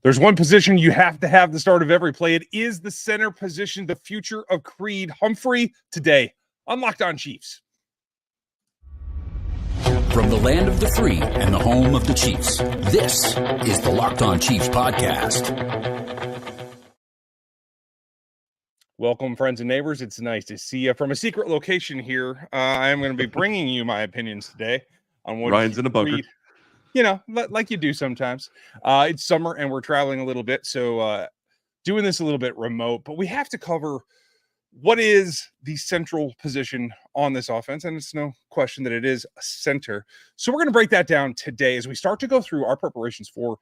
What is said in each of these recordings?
There's one position you have to have the start of every play. It is the center position, the future of Creed Humphrey. Today on Locked On Chiefs. From the land of the free and the home of the Chiefs, this is the Locked On Chiefs podcast. Welcome, friends and neighbors. It's nice to see you from a secret location here. I am going to be bringing you my opinions today on what Ryan's in a bunker. Creed, you know, like you do sometimes. It's summer and we're traveling a little bit, so doing this a little bit remote. But we have to cover what is the central position on this offense, and it's no question that it is a center. So we're going to break that down today as we start to go through our preparations for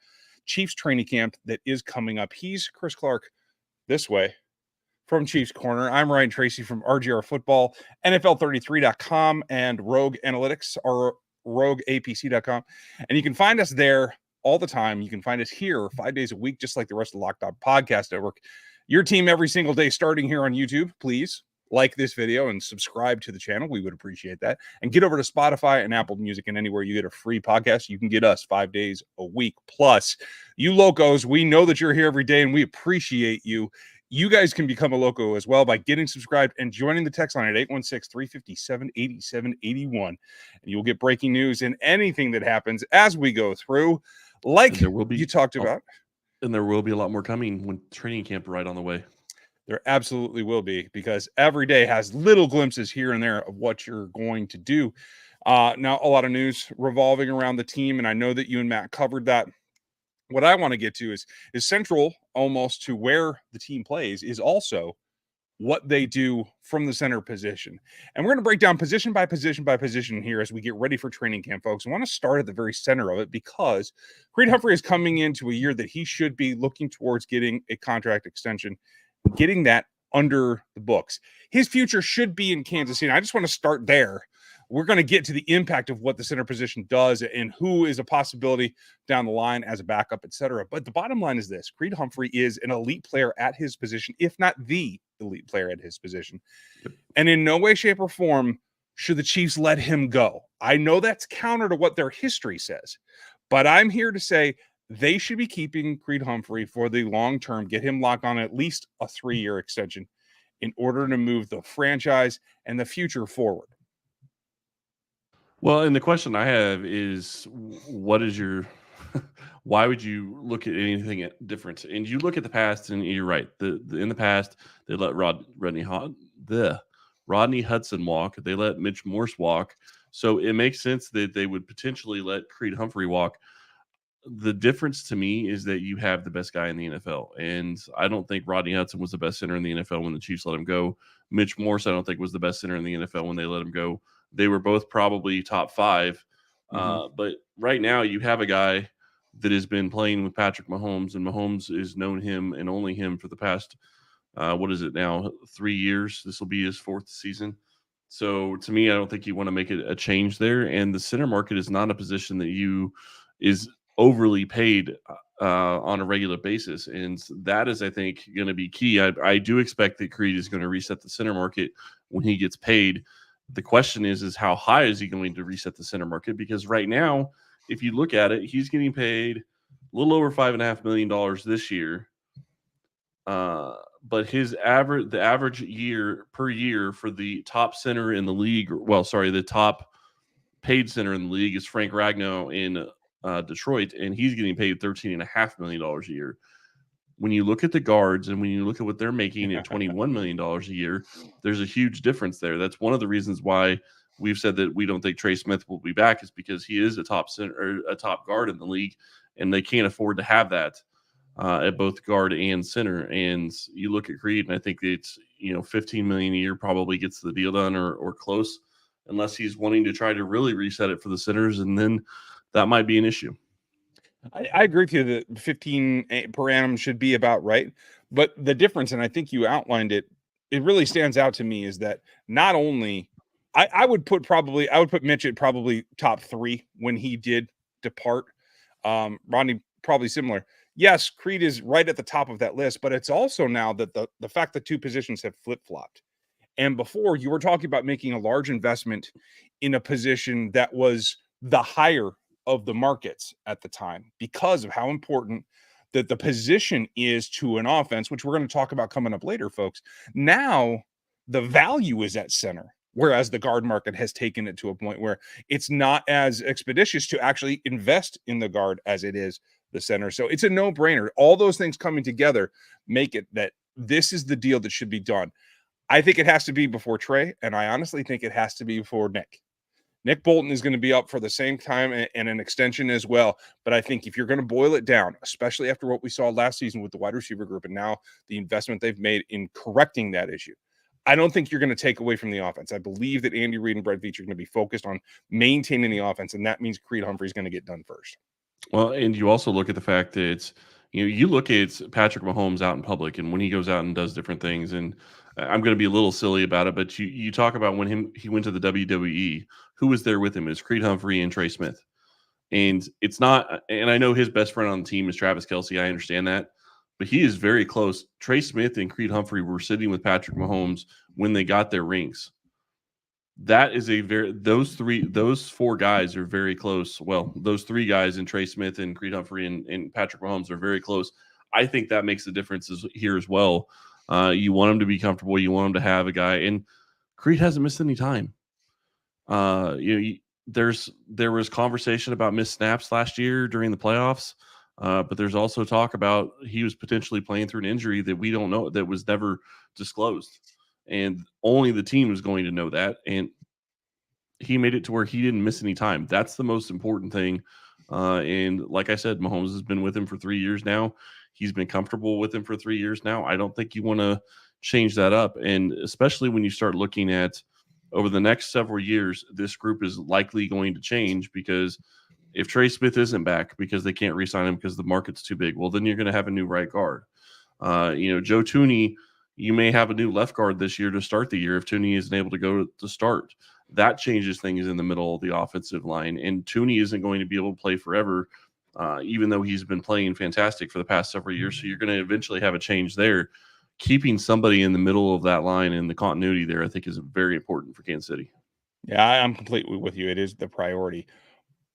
Chiefs training camp that is coming up. He's Chris Clark this way from Chiefs Corner. I'm Ryan Tracy from RGR Football, NFL33.com, and Rogue Analytics, or RogueAPC.com. And you can find us there all the time. You can find us here 5 days a week, just like the rest of the Locked On Podcast Network. Your team every single day, starting here on YouTube. Please like this video and subscribe to the channel. We would appreciate that. And get over to Spotify and Apple Music, and anywhere you get a free podcast, you can get us 5 days a week. Plus, you locos, we know that you're here every day and we appreciate you. You guys can become a loco as well by getting subscribed and joining the text line at 816-357-8781. And you'll get breaking news and anything that happens as we go through, like you talked about. And there will be a lot more coming when training camp right on the way. There absolutely will be, because every day has little glimpses here and there of what you're going to do. Now, a lot of news revolving around the team, and I know that you and Matt covered that. What I want to get to is central almost to where the team plays is also what they do from the center position. And we're going to break down position by position by position here as we get ready for training camp, folks. I want to start at the very center of it, because Creed Humphrey is coming into a year that he should be looking towards getting a contract extension, getting that under the books. His future should be in Kansas City. I just want to start there. We're going to get to the impact of what the center position does and who is a possibility down the line as a backup, etc. But the bottom line is this: Creed Humphrey is an elite player at his position, if not the elite player at his position. And in no way, shape, or form should the Chiefs let him go. I know that's counter to what their history says, but I'm here to say they should be keeping Creed Humphrey for the long term, get him locked on at least a 3-year extension in order to move the franchise and the future forward. Well, and the question I have is, what is your why would you look at anything different? And you look at the past, and you're right. In the past, they let Rodney Hudson walk. They let Mitch Morse walk. So it makes sense that they would potentially let Creed Humphrey walk. The difference to me is that you have the best guy in the NFL. And I don't think Rodney Hudson was the best center in the NFL when the Chiefs let him go. Mitch Morse, I don't think, was the best center in the NFL when they let him go. They were both probably top 5. But right now you have a guy that has been playing with Patrick Mahomes, and Mahomes has known him and only him for the past, 3 years. This will be his 4th season. So to me, I don't think you want to make a change there. And the center market is not a position that is overly paid on a regular basis. And that is, I think, going to be key. I do expect that Creed is going to reset the center market when he gets paid. The question is how high is he going to reset the center market? Because right now, if you look at it, he's getting paid a little over $5.5 million this year. But the average year per year for the top center in the league, the top paid center in the league is Frank Ragnow in Detroit, and he's getting paid $13.5 million a year. When you look at the guards and when you look at what they're making at $21 million a year, there's a huge difference there. That's one of the reasons why we've said that we don't think Trey Smith will be back, is because he is a top center, or a top guard in the league, and they can't afford to have that at both guard and center. And you look at Creed, and I think it's $15 million a year probably gets the deal done or close, unless he's wanting to try to really reset it for the centers, and then that might be an issue. I agree with you that 15 per annum should be about right. But the difference, and I think you outlined it, it really stands out to me, is that not only I would put Mitch at probably top 3 when he did depart. Rodney probably similar. Yes, Creed is right at the top of that list, but it's also now that the fact that 2 positions have flip-flopped. And before, you were talking about making a large investment in a position that was the higher of the markets at the time, because of how important that the position is to an offense, which we're going to talk about coming up later, folks. Now the value is at center, whereas the guard market has taken it to a point where it's not as expeditious to actually invest in the guard as it is the center. So it's a no-brainer. All those things coming together make it that this is the deal that should be done. I think it has to be before Trey, and I honestly think it has to be before Nick. Nick Bolton is going to be up for the same time and an extension as well. But I think if you're going to boil it down, especially after what we saw last season with the wide receiver group and now the investment they've made in correcting that issue, I don't think you're going to take away from the offense. I believe that Andy Reid and Brett Veach are going to be focused on maintaining the offense, and that means Creed Humphrey is going to get done first. Well, and you also look at the fact that it's, you look at Patrick Mahomes out in public and when he goes out and does different things, and I'm going to be a little silly about it, but you talk about when he went to the WWE, who was there with him? It was Creed Humphrey and Trey Smith. And it's not, and I know his best friend on the team is Travis Kelce. I understand that, but he is very close. Trey Smith and Creed Humphrey were sitting with Patrick Mahomes when they got their rings. That is those four guys are very close. Well, those three guys in Trey Smith and Creed Humphrey and Patrick Mahomes are very close. I think that makes the difference here as well. You want him to be comfortable. You want him to have a guy, and Creed hasn't missed any time. There was conversation about missed snaps last year during the playoffs, but there's also talk about he was potentially playing through an injury that we don't know, that was never disclosed, and only the team is going to know that. And he made it to where he didn't miss any time. That's the most important thing. And like I said, Mahomes has been with him for 3 years now. He's been comfortable with him for 3 years now. I don't think you want to change that up. And especially when you start looking at over the next several years, this group is likely going to change, because if Trey Smith isn't back because they can't re-sign him because the market's too big, well, then you're going to have a new right guard. Joe Thuney, you may have a new left guard this year to start the year if Thuney isn't able to go to start. That changes things in the middle of the offensive line, and Thuney isn't going to be able to play forever, even though he's been playing fantastic for the past several years. So you're going to eventually have a change there. Keeping somebody in the middle of that line and the continuity there, I think, is very important for Kansas City. Yeah, I'm completely with you. It is the priority.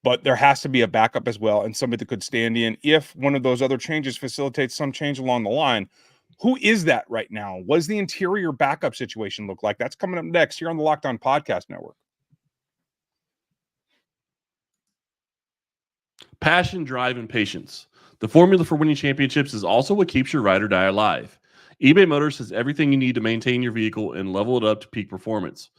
But there has to be a backup as well, and somebody that could stand in if one of those other changes facilitates some change along the line. Who is that right now? What does the interior backup situation look like? That's coming up next here on the Locked On Podcast Network. Passion, drive, and patience. The formula for winning championships is also what keeps your ride or die alive. eBay Motors has everything you need to maintain your vehicle and level it up to peak performance.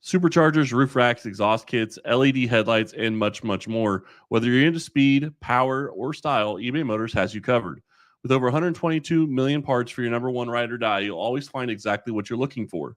Superchargers, roof racks, exhaust kits, LED headlights, and much, much more. Whether you're into speed, power, or style, eBay Motors has you covered. With over 122 million parts for your number one ride or die, you'll always find exactly what you're looking for.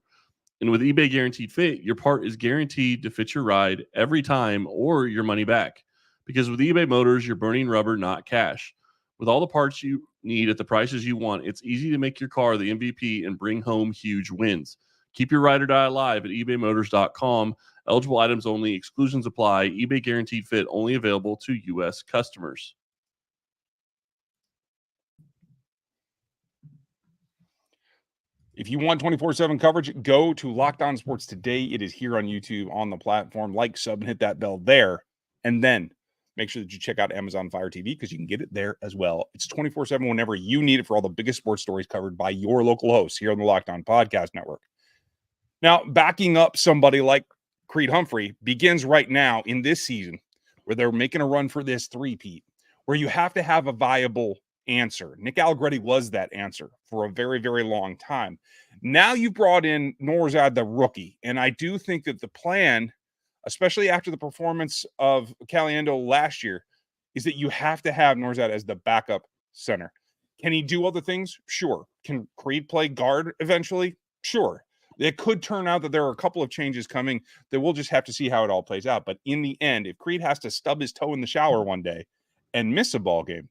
And with eBay Guaranteed Fit, your part is guaranteed to fit your ride every time or your money back. Because with eBay Motors, you're burning rubber, not cash. With all the parts you need at the prices you want, it's easy to make your car the MVP and bring home huge wins. Keep your ride or die alive at ebaymotors.com. Eligible items only. Exclusions apply. eBay Guaranteed Fit only available to U.S. customers. If you want 24/7 coverage, go to Locked On Sports today. It is here on YouTube on the platform. Like, sub, and hit that bell there. And then make sure that you check out Amazon Fire TV because you can get it there as well. It's 24/7 whenever you need it for all the biggest sports stories covered by your local hosts here on the Locked On Podcast Network. Now, backing up somebody like Creed Humphrey begins right now in this season where they're making a run for this three-peat, where you have to have a viable answer. Nick Allegretti was that answer for a very, very long time. Now you brought in Nourzad, the rookie, and I do think that the plan, especially after the performance of Caliendo last year, is that you have to have Nourzad as the backup center. Can he do other things? Sure. Can Creed play guard eventually? Sure. It could turn out that there are a couple of changes coming that we'll just have to see how it all plays out. But in the end, if Creed has to stub his toe in the shower one day and miss a ball game,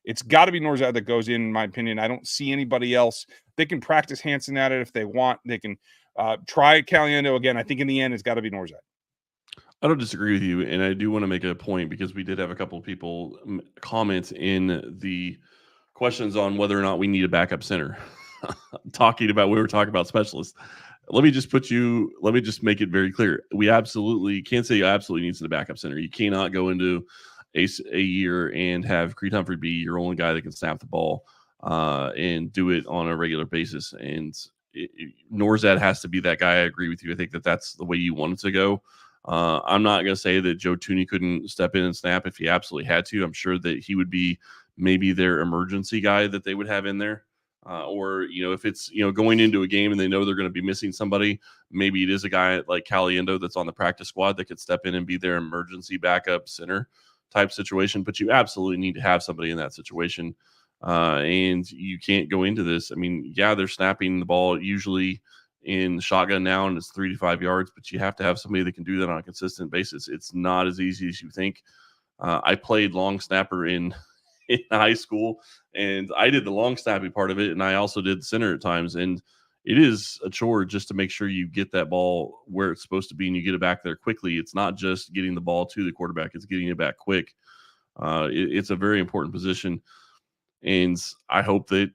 it's got to be Nourzad that goes in my opinion. I don't see anybody else. They can practice Hansen at it if they want. They can try Caliendo again. I think in the end, it's got to be Nourzad. I don't disagree with you, and I do want to make a point because we did have a couple of people comment in the questions on whether or not we need a backup center. We were talking about specialists. Let me just make it very clear. Kansas City absolutely needs the backup center. You cannot go into a year and have Creed Humphrey be your only guy that can snap the ball and do it on a regular basis. And Norzad has to be that guy. I agree with you. I think that that's the way you want it to go. I'm not going to say that Joe Thuney couldn't step in and snap if he absolutely had to. I'm sure that he would be maybe their emergency guy that they would have in there. Or, if it's, going into a game and they know they're going to be missing somebody, maybe it is a guy like Caliendo that's on the practice squad that could step in and be their emergency backup center type situation. But you absolutely need to have somebody in that situation. And you can't go into this. I mean, yeah, they're snapping the ball usually in shotgun now, and it's 3 to 5 yards, but you have to have somebody that can do that on a consistent basis. It's not as easy as you think. I played long snapper in high school, and I did the long snapping part of it, and I also did the center at times. And it is a chore just to make sure you get that ball where it's supposed to be and you get it back there quickly. It's not just getting the ball to the quarterback; it's getting it back quick. It's a very important position. And I hope that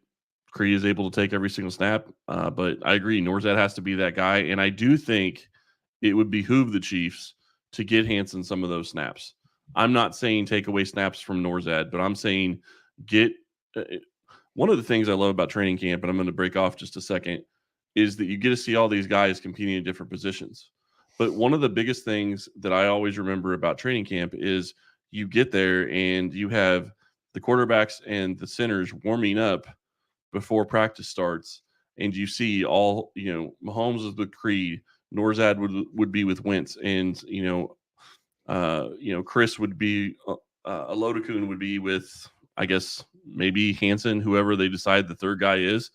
Creed is able to take every single snap. But I agree, Norzad has to be that guy. And I do think it would behoove the Chiefs to get Hansen some of those snaps. I'm not saying take away snaps from Norzad, but I'm saying get one of the things I love about training camp, and I'm going to break off just a second, is that you get to see all these guys competing in different positions. But one of the biggest things that I always remember about training camp is you get there and you have the quarterbacks and the centers warming up before practice starts, and you see all, Mahomes is with Creed, Norzad would be with Wentz, and Chris would be Alodakun would be with, I guess, maybe Hansen, whoever they decide the third guy is.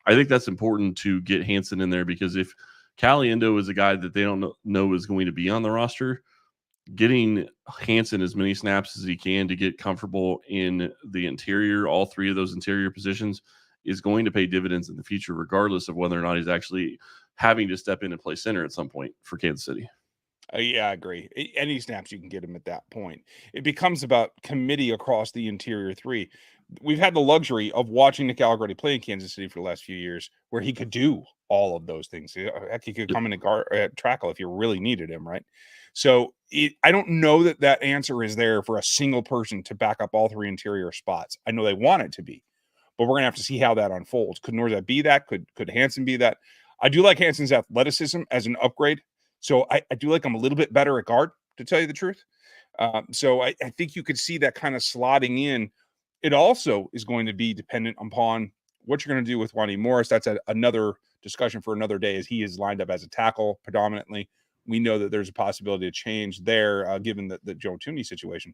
I think that's important to get Hansen in there, because if Caliendo is a guy that they don't know is going to be on the roster, getting Hansen as many snaps as he can to get comfortable in the interior, all three of those interior positions, is going to pay dividends in the future, regardless of whether or not he's actually having to step in and play center at some point for Kansas City. Yeah, I agree. Any snaps you can get him at that point. It becomes about committee across the interior three. We've had the luxury of watching Nick Allegretti play in Kansas City for the last few years, where he could do all of those things. Heck, he could come in and tackle if you really needed him, right? So I don't know that answer is there for a single person to back up all three interior spots. I know they want it to be, but we're going to have to see how that unfolds. Could Norzad be that? Could Hansen be that? I do like Hansen's athleticism as an upgrade. So I do like him a little bit better at guard, to tell you the truth. So I think you could see that kind of slotting in. It also is going to be dependent upon what you're going to do with Wani Morris. That's another discussion for another day, as he is lined up as a tackle predominantly. We know that there's a possibility of change there, given the Joe Thuney situation.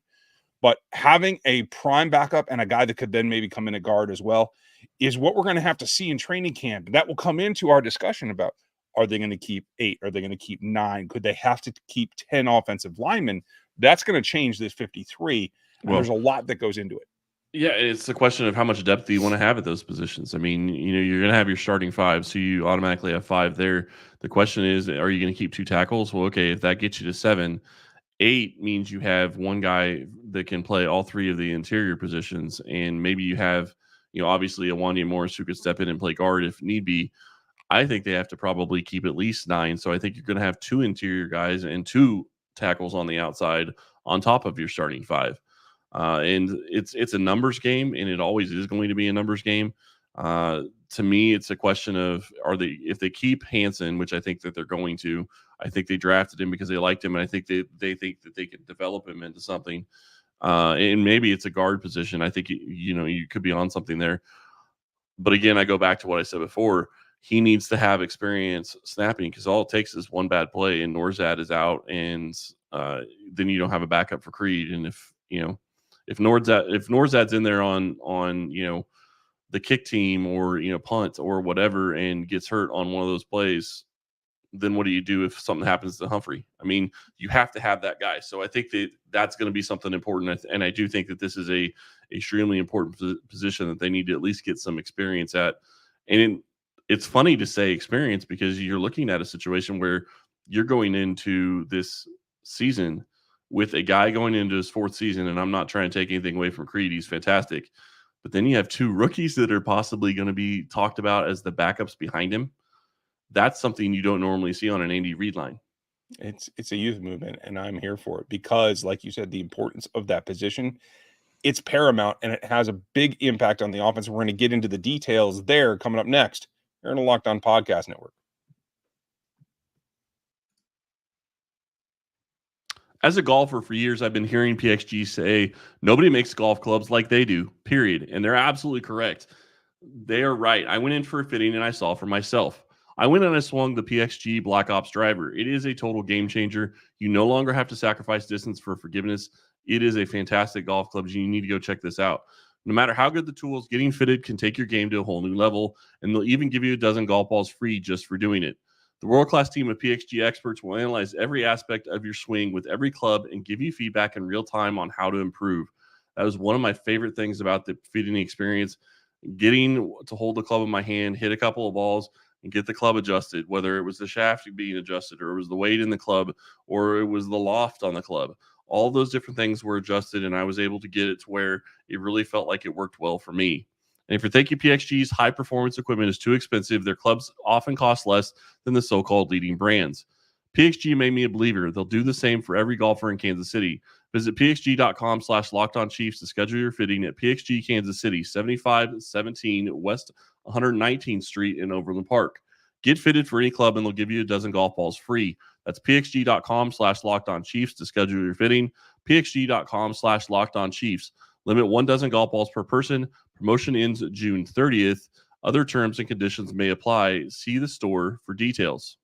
But having a prime backup and a guy that could then maybe come in at guard as well is what we're going to have to see in training camp. That will come into our discussion about, are they going to keep 8? Are they going to keep 9? Could they have to keep 10 offensive linemen? That's going to change this 53. And there's a lot that goes into it. Yeah, it's the question of how much depth do you want to have at those positions. I mean, you're going to have your starting 5, so you automatically have 5 there. The question is, are you going to keep 2 tackles? Well, okay, if that gets you to 7, 8 means you have one guy that can play all 3 of the interior positions, and maybe you have, obviously a Wanya Morris who could step in and play guard if need be. I think they have to probably keep at least 9, so I think you're going to have 2 interior guys and 2 tackles on the outside on top of your starting 5. And it's a numbers game, and it always is going to be a numbers game. To me, it's a question of, if they keep Hansen, which I think that they're going to. I think they drafted him because they liked him, and I think they think that they can develop him into something. And maybe it's a guard position. I think you could be on something there. But again, I go back to what I said before. He needs to have experience snapping, because all it takes is one bad play and Norzad is out, and then you don't have a backup for Creed. And if Norzad's in there on the kick team or punt or whatever and gets hurt on one of those plays, then what do you do if something happens to Humphrey? I mean, you have to have that guy. So I think that's going to be something important, and I do think that this is a extremely important position that they need to at least get some experience at. And it's funny to say experience, because you're looking at a situation where you're going into this season with a guy going into his 4th season, and I'm not trying to take anything away from Creed. He's fantastic. But then you have 2 rookies that are possibly going to be talked about as the backups behind him. That's something you don't normally see on an Andy Reid line. It's a youth movement, and I'm here for it because, like you said, the importance of that position, it's paramount, and it has a big impact on the offense. We're going to get into the details there coming up next. You're in a Locked On Podcast Network. As a golfer for years, I've been hearing PXG say nobody makes golf clubs like they do, period. And they're absolutely correct. They are right. I went in for a fitting and I saw for myself. I went and I swung the PXG Black Ops driver. It is a total game changer. You no longer have to sacrifice distance for forgiveness. It is a fantastic golf club. You need to go check this out. No matter how good the tools, getting fitted can take your game to a whole new level, and they'll even give you a dozen golf balls free just for doing it. The world-class team of PXG experts will analyze every aspect of your swing with every club and give you feedback in real time on how to improve. That was one of my favorite things about the fitting experience, getting to hold the club in my hand, hit a couple of balls, and get the club adjusted, whether it was the shaft being adjusted or it was the weight in the club or it was the loft on the club. All those different things were adjusted, and I was able to get it to where it really felt like it worked well for me. And if you're thinking PXG's high-performance equipment is too expensive, their clubs often cost less than the so-called leading brands. PXG made me a believer. They'll do the same for every golfer in Kansas City. Visit pxg.com/LockedOnChiefs to schedule your fitting at PXG Kansas City, 7517 West 119th Street in Overland Park. Get fitted for any club, and they'll give you a dozen golf balls free. That's pxg.com/LockedOnChiefs to schedule your fitting. pxg.com/LockedOnChiefs. Limit 1 dozen golf balls per person. Promotion ends June 30th. Other terms and conditions may apply. See the store for details.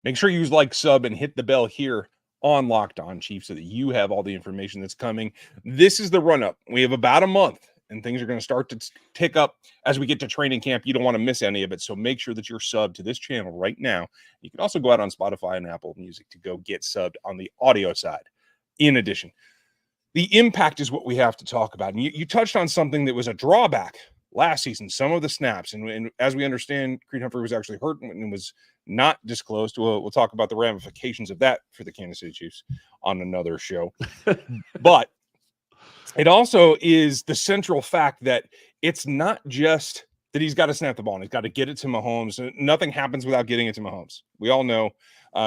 Make sure you like, sub, and hit the bell here on Locked On Chiefs so that you have all the information that's coming. This is the run-up. We have about a month, and things are going to start to tick up as we get to training camp. You don't want to miss any of it, so make sure that you're subbed to this channel right now. You can also go out on Spotify and Apple Music to go get subbed on the audio side. In addition, the impact is what we have to talk about. And you touched on something that was a drawback last season, some of the snaps. And as we understand, Creed Humphrey was actually hurt and was not disclosed. We'll talk about the ramifications of that for the Kansas City Chiefs on another show. But it also is the central fact that it's not just that he's got to snap the ball and he's got to get it to Mahomes. Nothing happens without getting it to Mahomes. We all know.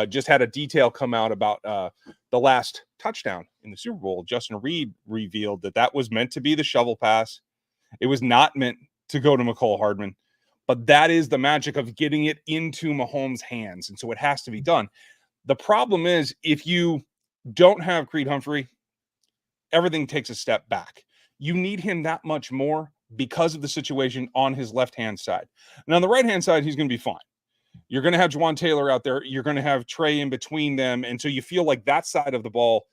Just had a detail come out about the last touchdown in the Super Bowl. Justin Reed revealed that was meant to be the shovel pass. It was not meant to go to McCole Hardman. But that is the magic of getting it into Mahomes' hands. And so it has to be done. The problem is if you don't have Creed Humphrey, everything takes a step back. You need him that much more because of the situation on his left-hand side. And on the right-hand side, he's going to be fine. You're going to have Juwan Taylor out there. You're going to have Trey in between them. And so you feel like that side of the ball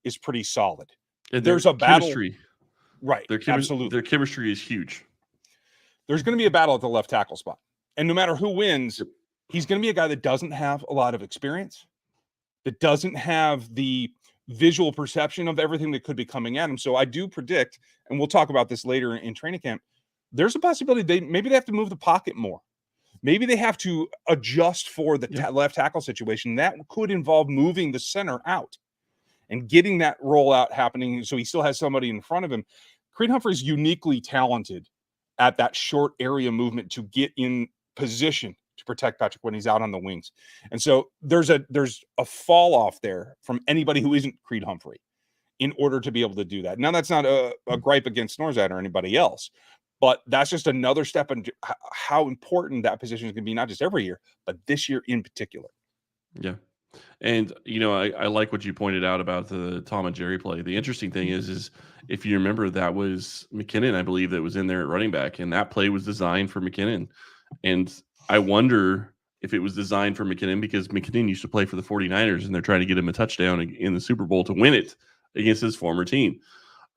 is pretty solid. And there's a battle. Chemistry. Right. Absolutely. Their chemistry is huge. There's going to be a battle at the left tackle spot. And no matter who wins, he's going to be a guy that doesn't have a lot of experience, that doesn't have the visual perception of everything that could be coming at him. So I do predict, and we'll talk about this later in training camp, there's a possibility maybe they have to move the pocket more. Maybe they have to adjust for the left tackle situation. That could involve moving the center out and getting that rollout happening so he still has somebody in front of him. Creed Humphrey is uniquely talented at that short area movement to get in position to protect Patrick when he's out on the wings. And so there's a fall off there from anybody who isn't Creed Humphrey in order to be able to do that. Now, that's not a gripe against Norzad or anybody else, but that's just another step in how important that position is going to be, not just every year, but this year in particular. Yeah. And, I like what you pointed out about the Tom and Jerry play. The interesting thing is if you remember, that was McKinnon, I believe, that was in there at running back, and that play was designed for McKinnon. And I wonder if it was designed for McKinnon because McKinnon used to play for the 49ers, and they're trying to get him a touchdown in the Super Bowl to win it against his former team.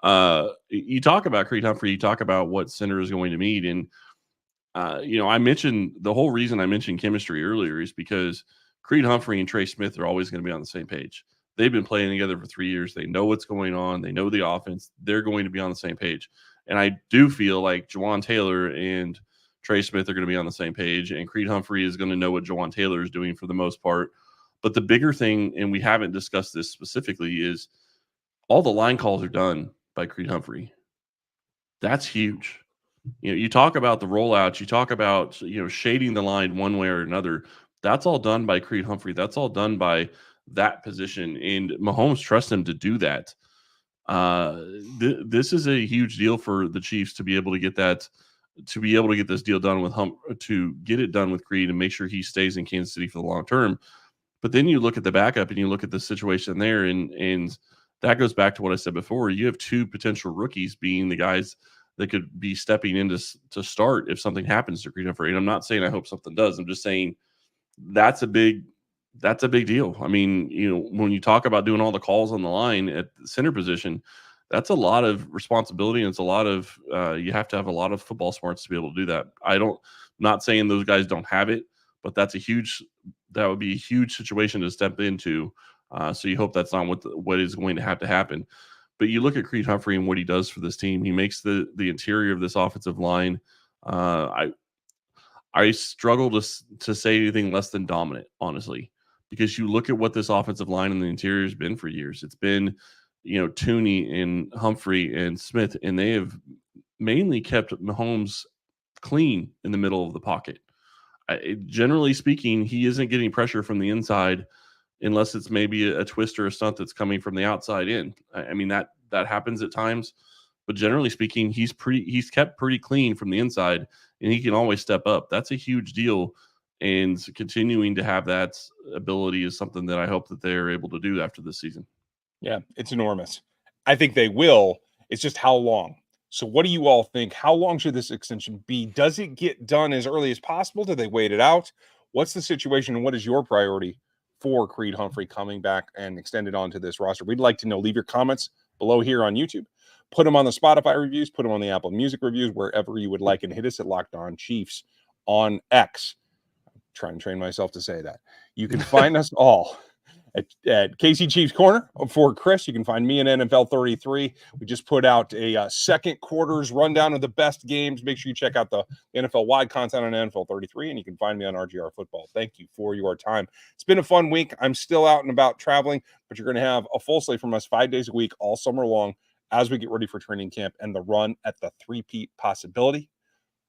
You talk about Creed Humphrey, you talk about what center is going to meet. And, I mentioned the whole reason I mentioned chemistry earlier is because Creed Humphrey and Trey Smith are always going to be on the same page. They've been playing together for 3 years. They know what's going on. They know the offense. They're going to be on the same page. And I do feel like Juwan Taylor and Trey Smith are going to be on the same page, and Creed Humphrey is going to know what Juwan Taylor is doing for the most part. But the bigger thing, and we haven't discussed this specifically, is all the line calls are done by Creed Humphrey. That's huge. You talk about the rollouts, you talk about, shading the line one way or another. That's all done by Creed Humphrey. That's all done by that position. And Mahomes trusts him to do that. Uh, this is a huge deal for the Chiefs to be able to get that, to be able to get this deal done with to get it done with Creed and make sure he stays in Kansas City for the long term. But then you look at the backup and you look at the situation there, and that goes back to what I said before. You have two potential rookies being the guys that could be stepping in to start if something happens to Creed Humphrey. And I'm not saying I hope something does. I'm just saying that's a big deal. I mean, when you talk about doing all the calls on the line at the center position, that's a lot of responsibility, and it's a lot of you have to have a lot of football smarts to be able to do that. Not saying those guys don't have it, but that would be a huge situation to step into. So you hope that's not what is going to have to happen. But you look at Creed Humphrey and what he does for this team. He makes the interior of this offensive line. I struggle to say anything less than dominant, honestly, because you look at what this offensive line in the interior has been for years. It's been, Tooney and Humphrey and Smith, and they have mainly kept Mahomes clean in the middle of the pocket. Generally speaking, he isn't getting pressure from the inside unless it's maybe a twist or a stunt that's coming from the outside in. I mean, that happens at times, but generally speaking, he's kept pretty clean from the inside, and he can always step up. That's a huge deal, and continuing to have that ability is something that I hope that they're able to do after this season. Yeah, it's enormous. I think they will. It's just how long. So what do you all think? How long should this extension be? Does it get done as early as possible? Do they wait it out? What's the situation, and what is your priority for Creed Humphrey coming back and extended onto this roster? We'd like to know. Leave your comments below here on YouTube. Put them on the Spotify reviews. Put them on the Apple Music reviews, wherever you would like, and hit us at Locked On Chiefs on X. I'm trying to train myself to say that. You can find us all at KC Chiefs Corner for Chris. You can find me in NFL 33. We just put out a second quarters rundown of the best games. Make sure you check out the NFL wide content on NFL 33, and you can find me on RGR Football. Thank you for your time. It's been a fun week. I'm still out and about traveling, but you're going to have a full slate from us 5 days a week all summer long as we get ready for training camp and the run at the three-peat possibility.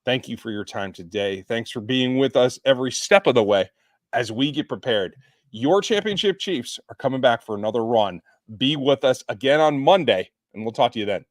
Thank you for your time today. Thanks for being with us every step of the way as we get prepared. Your championship Chiefs are coming back for another run. Be with us again on Monday, and we'll talk to you then.